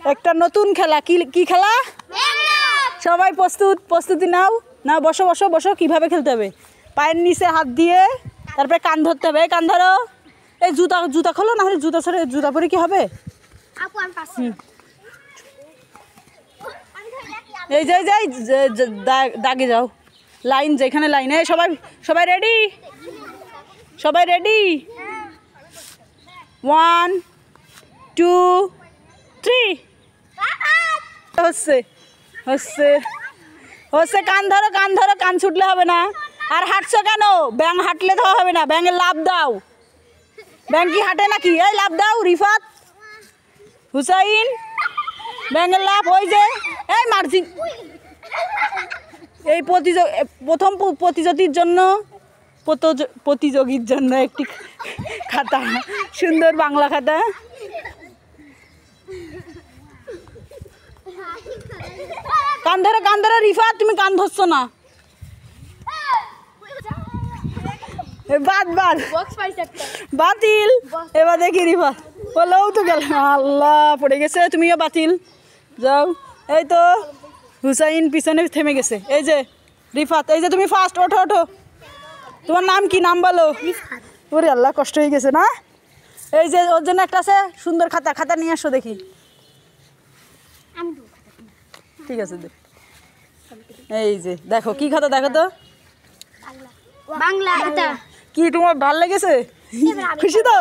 একটা নতুন খেলা। কি কি খেলা? সবাই প্রস্তুতি নাও। না, বসো বসো বসো। কিভাবে খেলতে হবে? পায়ের নিচে হাত দিয়ে তারপরে কান ধরতে হবে। কান ধরো। এই জুতা খোলো, না হলে জুতা ছড়ে, জুতা পরে কি হবে? এই যাই যাই দাগে যাও। লাইন, যেখানে লাইন। এই সবাই সবাই রেডি? সবাই রেডি? 1 2 3। হচ্ছে হচ্ছে হচ্ছে। কান ধরো, কান ধরো। কান ছুটলে হবে না। আর হাঁটছো কেন? ব্যাং হাঁটলে তো হবে না। ব্যাঙের লাভ দাও। ব্যাং কি হাঁটে নাকি? এই লাভ দাও। রিফাত, হুসাইন, ব্যাঙের লাভ। ওই যে এই মার্জিন। এই প্রথম প্রতিযোগীর জন্য একটি খাতা, সুন্দর বাংলা খাতা। কান ধরো, কান ধরো। রিফাত, তুমি কান ধরছো না। বাতিল। এবার দেখি রিফাত বললেও তো গেল। আল্লাহ, পড়ে গেছে। তুমিও বাতিল। যাও। এই তো হুসাইন পিছনে থেমে গেছে। এই যে রিফাত, এই যে তুমি ফার্স্ট। ওঠো ওঠো। তোমার নাম কি? নাম বলো। ওরে আল্লাহ, কষ্ট হয়ে গেছে না? এই যে ওর জন্য একটা আছে সুন্দর খাতা। খাতা নিয়ে আসো দেখি। ঠিক আছে, এই যে দেখো কি খাতা, দেখো তো। বাংলা। কি তোমার ভাল লেগেছে? খুশি তো?